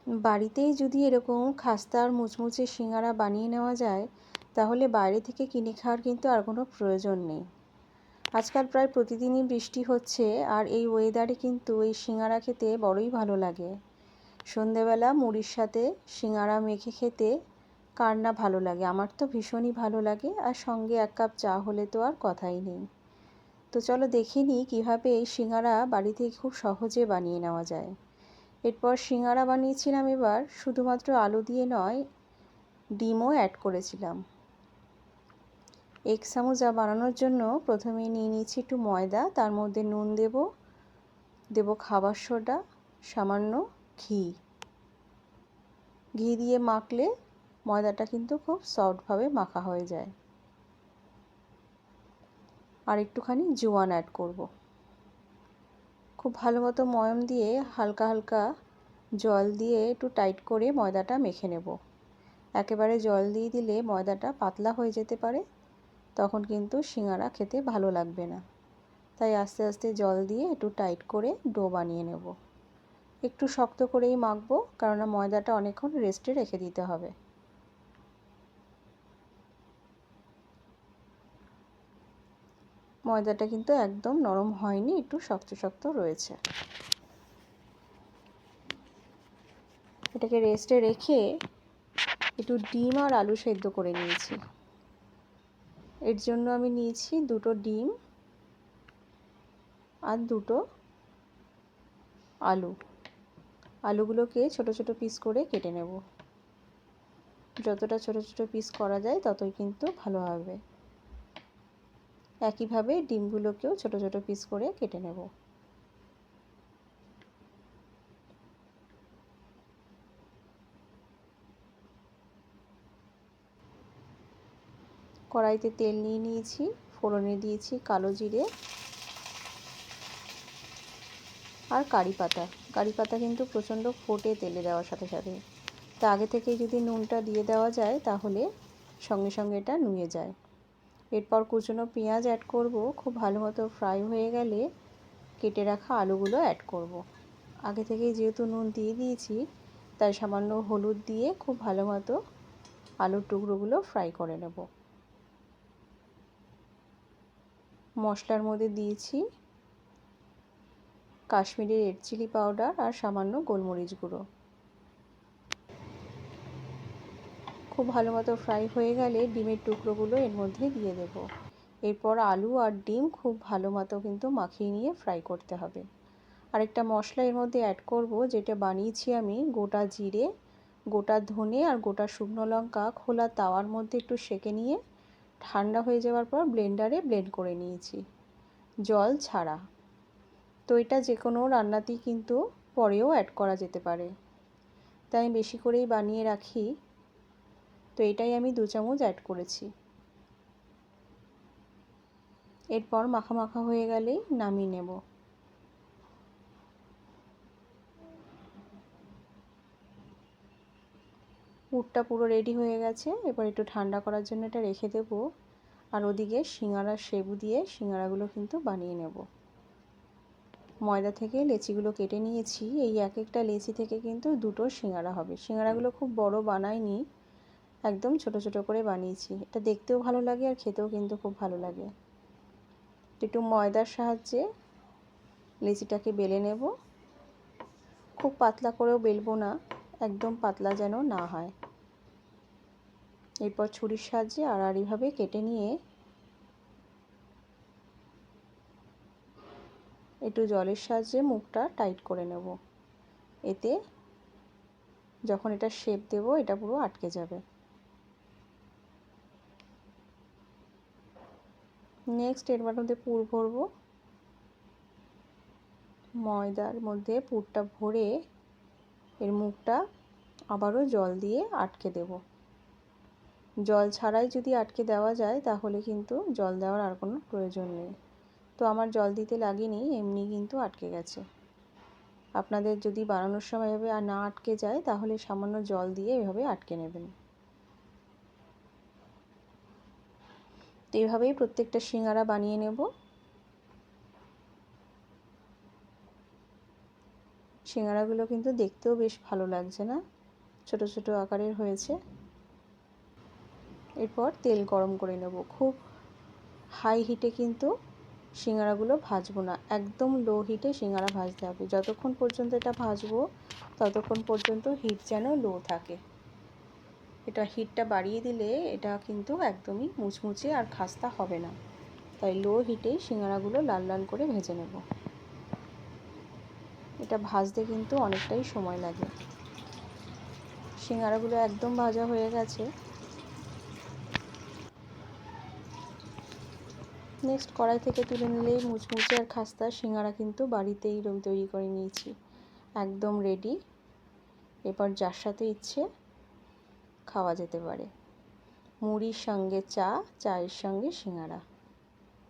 বাড়িতেই যদি এরকম খাস্তা আর মুচমুচে সিঙ্গারা বানিয়ে নেওয়া যায়, তাহলে বাইরে থেকে কিনে খাওয়ার কিন্তু আর কোনো প্রয়োজন নেই। আজকাল প্রায় প্রতিদিনই বৃষ্টি হচ্ছে, আর এই ওয়েদারে কিন্তু এই সিঙ্গারা খেতে বড়ই ভালো লাগে। সন্ধেবেলা মুড়ির সাথে সিঙ্গারা মেখে খেতে কার না ভালো লাগে? আমার তো ভীষণই ভালো লাগে, আর সঙ্গে 1 কাপ চা হলে তো আর কথাই নেই। তো চলো দেখে নিই কীভাবে এই সিঙ্গারা বাড়িতে খুব সহজে বানিয়ে নেওয়া যায়। এরপর সিঙ্গারা বানিয়েছিলাম, এবার শুধুমাত্র আলু দিয়ে নয়, ডিমও অ্যাড করেছিলাম। এগ সামোসা বানানোর জন্য প্রথমে নিয়ে নিয়েছি একটু ময়দা, তার মধ্যে নুন দেব খাবার সোডা, সামান্য ঘি দিয়ে মাখলে ময়দাটা কিন্তু খুব সফটভাবে মাখা হয়ে যায়। আর একটুখানি জোয়ান অ্যাড করব। খুব ভালো মতো ময়ম দিয়ে হালকা হালকা জল দিয়ে একটু টাইট করে ময়দাটা মেখে নেব। একেবারে জল দিয়ে দিলে ময়দাটা পাতলা হয়ে যেতে পারে, তখন কিন্তু সিঙ্গারা খেতে ভালো লাগবে না। তাই আস্তে আস্তে জল দিয়ে একটু টাইট করে ডো বানিয়ে নেব। একটু শক্ত করেই মাখবো, কারণ ময়দাটা অনেকক্ষণ রেস্টে রেখে দিতে হবে। ময়দাটা কিন্তু একদম নরম হয়নি, একটু শক্ত শক্ত রয়েছে। এটাকে রেস্টে রেখে একটু ডিম আর আলু সেদ্ধ করে নিয়েছি। এর জন্য আমি নিয়েছি 2টো ডিম আর 2টো আলু। আলুগুলোকে ছোট ছোট পিস করে কেটে নেব। যতটা ছোট ছোট পিস করা যায় ততই কিন্তু ভালো হবে। একইভাবে ডিমগুলোকেও ছোট ছোট পিস করে কেটে নেব। কড়াইতে তেল নিয়ে নিয়েছি, ফোড়নে দিয়েছি কালো জিরে আর কারি পাতা। কারি পাতা কিন্তু প্রচণ্ড ফোটে তেলে দেওয়ার সাথে সাথে, তা আগে থেকেই যদি নুনটা দিয়ে দেওয়া যায় তাহলে সঙ্গে সঙ্গে এটা নুয়ে যায়। এরপর কুচনো পেঁয়াজ অ্যাড করব। খুব ভালো মতো ফ্রাই হয়ে গেলে কেটে রাখা আলুগুলো অ্যাড করব। আগে থেকেই যেহেতু নুন দিয়ে দিয়েছি, তাই সামান্য হলুদ দিয়ে খুব ভালো মতো আলুর টুকরোগুলো ফ্রাই করে নেব। মশলার মধ্যে দিয়েছি কাশ্মীরি রেড চিলি পাউডার আর সামান্য গোলমরিচ গুঁড়ো। খুব ভালো মতো ফ্রাই হয়ে গেলে ডিমের টুকরোগুলো এর মধ্যে দিয়ে দেব। এরপর আলু আর ডিম খুব ভালো মতো কিন্তু মাখিয়ে নিয়ে ফ্রাই করতে হবে। আরেকটা মশলা এর মধ্যে অ্যাড করব, যেটা বানিয়েছি আমি গোটা জিরে, গোটা ধনে আর গোটা শুকনো লঙ্কা খোলা তাওয়ার মধ্যে একটু সেঁকে নিয়ে ঠান্ডা হয়ে যাওয়ার পর ব্লেন্ডারে ব্লেন্ড করে নিয়েছি, জল ছাড়া। তো এটা যে কোনো রান্নাতেই কিন্তু পরেও অ্যাড করা যেতে পারে, তাই আমি বেশি করেই বানিয়ে রাখি। তো এটাই আমি 2 চামচ অ্যাড করেছি। এরপর মাখা মাখা হয়ে গেলেই নামিয়ে নেব। পুরটা পুরো রেডি হয়ে গেছে। এবার একটু ঠান্ডা করার জন্য এটা রেখে দেব, আর ওদিকে সিঙ্গারার শেপ দিয়ে সিঙ্গারাগুলো কিন্তু বানিয়ে নেব। ময়দা থেকে লেচিগুলো কেটে নিয়েছি। এই এক একটা লেচি থেকে কিন্তু 2টো সিঙ্গারা হবে। সিঙ্গারাগুলো খুব বড় বানাইনি, একদম ছোট ছোট করে বানিয়েছি। এটা দেখতেও ভালো লাগে আর খেতেও কিন্তু খুব ভালো লাগে। একটু ময়দার সাহায্যে লেচিটাকে বেলে নেব। খুব পাতলা করেও বেলবো না, একদম পাতলা যেন না হয়। এরপর ছুরির সাহায্যে আড়াআড়িভাবে কেটে নিয়ে একটু জলের সাহায্যে মুখটা টাইট করে নেব। এতে যখন এটা শেপ দেব এটা পুরো আটকে যাবে। নেক্সট এর মধ্যে পুর ভরবো। ময়দার মধ্যে পুরটা ভরে এর মুখটা আবারও জল দিয়ে আটকে দেব। জল ছাড়াই যদি আটকে দেওয়া যায় তাহলে কিন্তু জল দেওয়ার আর কোনো প্রয়োজন নেই। তো আমার জল দিতে লাগেনি, এমনি কিন্তু আটকে গেছে। আপনাদের যদি বানানোর সময় এভাবে আর না আটকে যায় তাহলে সামান্য জল দিয়ে এভাবে আটকে নেবেন। তো এইভাবেই প্রত্যেকটা সিঙ্গারা বানিয়ে নেব। সিঙ্গারাগুলো কিন্তু দেখতেও বেশ ভালো লাগছে না, ছোট ছোট আকারের হয়েছে। এরপর তেল গরম করে নেব। খুব হাই হিটে কিন্তু সিঙ্গারাগুলো ভাজবো না, একদম লো হিটে সিঙ্গারা ভাজতে হবে। যতক্ষণ পর্যন্ত এটা ভাজবো ততক্ষণ পর্যন্ত হিট যেন লো থাকে। এটা হিটটা বাড়িয়ে দিলে এটা কিন্তু একদমই মুচমুচে আর খাস্তা হবে না। তাই লো হিটেই সিঙ্গারাগুলো লাল লাল করে ভেজে নেব। এটা ভাজতে কিন্তু অনেকটাই সময় লাগে। সিঙ্গারাগুলো একদম ভাজা হয়ে গেছে। নেক্সট কড়াই থেকে তুলে নিলেই মুচমুচে আর খাস্তা সিঙ্গারা কিন্তু বাড়িতেই তৈরি করে নিয়েছি, একদম রেডি। এবার যার সাথে ইচ্ছে খাওয়া যেতে পারে। মুড়ির সঙ্গে চা, চায়ের সঙ্গে সিঙ্গারা।